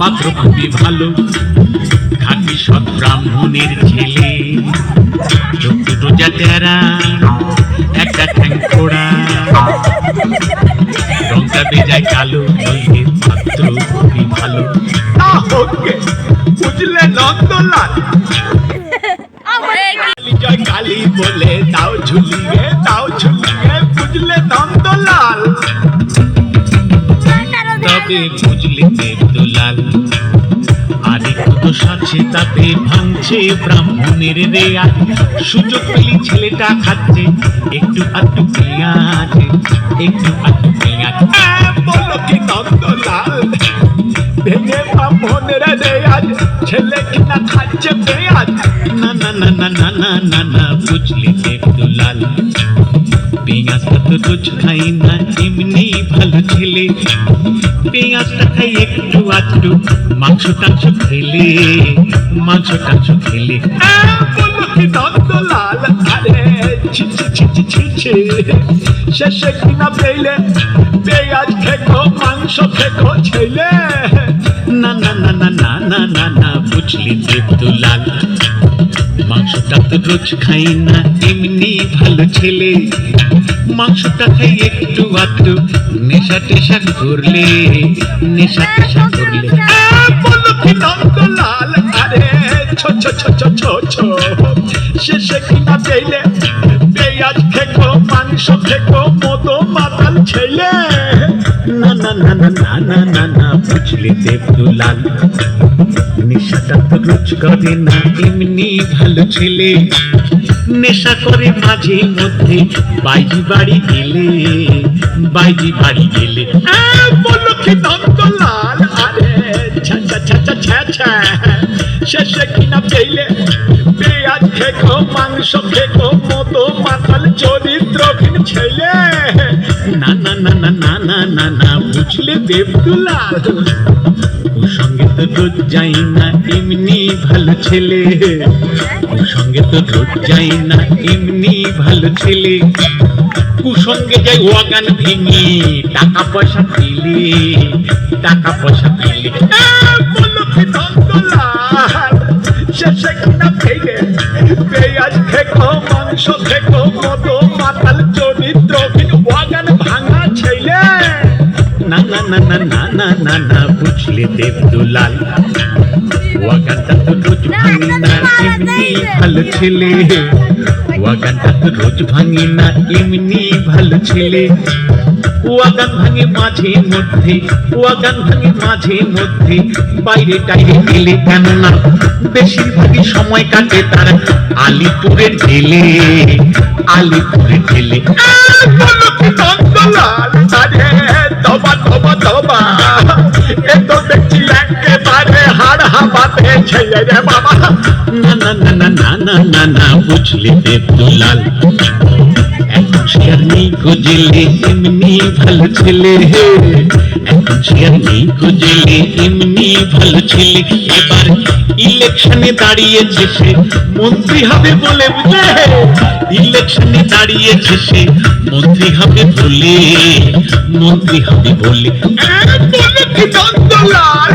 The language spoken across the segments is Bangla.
পাত্র খুবই ভালো, খাঁটি সৎ ব্রাহ্মণের ছেলে, চোখ দুটো যা টেরা, একটা ঠ্যাং ফোড়া, রংটা বেজায় কালো, নইলে পাত্র খুবই ভালো। বুঝলে নন্দলাল, জয় কালী বলে দাও ঝুলিয়ে, দাও ঝুলিয়ে, বুঝলে নন্দলাল। তবে বুঝলে দেবদুলাল, আরে কত সাথে তাতে ভাঙছে ব্রাহ্মণের রেয়াজ, সুযোগ পেলি ছেলেটা খাচ্ছে একটু আধটু পেঁয়াজ, একটু আধটু পেঁয়াজ। বলো কি নন্দলাল, ভেঙে ব্রাহ্মণের রেয়াজ, ছেলে কিনা খাচ্ছে পেঁয়াজ। না না না না না না না না, বুঝলি দেবদুলাল, পেঁয়াজটা তো রোজ খাই না, এমনি ভালো ছেলে, পেঁয়াজটা খাই একটু আধটু, মাংস টাংস খেলে, মাংস টাংস খেলে। বলো কি নন্দলাল, আরে ছিছি ছিছি ছিছি, শেষে কিনা পেলে পেঁয়াজ খেকো, মাংস খেকো ছেলে। না না না না না না না না, বুঝলি দেবদুলাল, মাংসটা তো রোজ খাই না, এমনি ভালো ছেলে, মাংসটা খাই একটু আধটু, নেশা টেশা করলে, নেশা টেশা করলে। বলো কি নন্দলাল, আরে ছো ছো ছো ছো ছো ছো, শেষে কিনা পেলে পেঁয়াজ খেকো, মাংস খেকো, মতো মাতাল ছেলে। না না না না না না না না, বুঝলি দেবদুলাল, নেশাটা তো রোজ করে না, এমনি ভালো ছেলে, নেশা করে মাঝে মধ্যে বাইজি বাড়ি গেলে, বাইজি বাড়ি গেলে। বলো কি নন্দলাল, আরে ছা ছা ছা ছা ছা ছা, শেষে কিনা পেলে পেঁয়াজ খেকো, মাংস খেকো, মতো মাতাল চরিত্রহীন ছেলে। না না না না না না না না, বুঝলে দেবদুলাল, ওর সঙ্গে তো রোজ যাই না, এমনি ভালো ছেলে, ওর সঙ্গে তো রোজ যাই না, এমনি ভালো ছেলে, কুসঙ্গে যাই ওয়াগান ভেঙে, টাকা পয়সা পেলে, টাকা পয়সা পেলে। বলো কি নন্দলাল, শেষে কিনা পেলে পেঁয়াজ খেকো, মাংস খেকো, মতো মাতাল চরিত্রহীন ওয়াগান ভাঙা ছেলে। না না না না না না না না, বুঝলে দেবদুলাল, ওয়াগানটা তো রোজ ভাঙি না, এমনি ভালো ছেলে, ওয়াগানটা তো রোজ ভাঙি না, এমনি ভালো ছেলে, ওয়াগান ভাঙে মাঝে মধ্যে, ওয়াগান ভাঙে মাঝে মধ্যে, বাইরে টাইরে গেলে, কেননা বেশিরভাগই সময় কাটে তার আলিপুরের জেলে, আলিপুরের জেলে। বলো কি নন্দলাল, আরে তবা তবা তবা, এ তো দেখছি একেবারে হাড় হাবাতে ছেলে রে বাবা। না না না না না না না না, বুঝলে দেবদুলাল, এখন সে আর নেই খুঁজলে, এমনি ভালো ছেলে, এখন সে আর নেই খুঁজলে, এমনি ভালো ছেলে, এবার ইলেকশনে দাঁড়িয়েছে সে, মন্ত্রী হবে বলে, বুঝলে, ইলেকশনে দাঁড়িয়েছে সে, মন্ত্রী হবে বলে, মন্ত্রী হবে বলে। বলো কি নন্দলাল,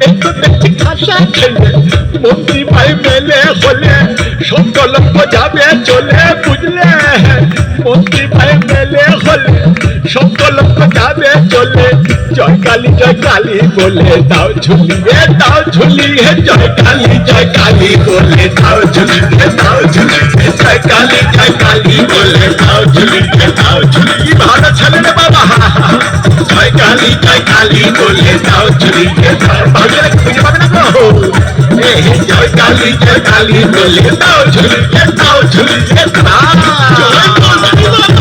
এই তো দেখছি খাসা ছেলে, মন্ত্রী ভাই মেলে হলে সংকল্প যাবে চলে, বুঝলে, মন্ত্রী ভাই মেলে হলে সংকল্প যাবে চলে। জয় কালী বলে দাও ঝুলিয়ে, দাও ঝুলিয়ে, জয় কালী বলে দাও ঝুলিয়ে, দাও ঝুলিয়ে, জয় কালী বলে দাও ঝুলিয়ে, দাও ঝুলিয়ে। ভালো ছেলে রে বাবা, জয় কালী বলে দাও ঝুলিয়ে, ভালো খুঁজে পাবে না গো। জয় কালী বলে দাও ঝুলিয়ে, দাও ঝুলিয়ে, জয়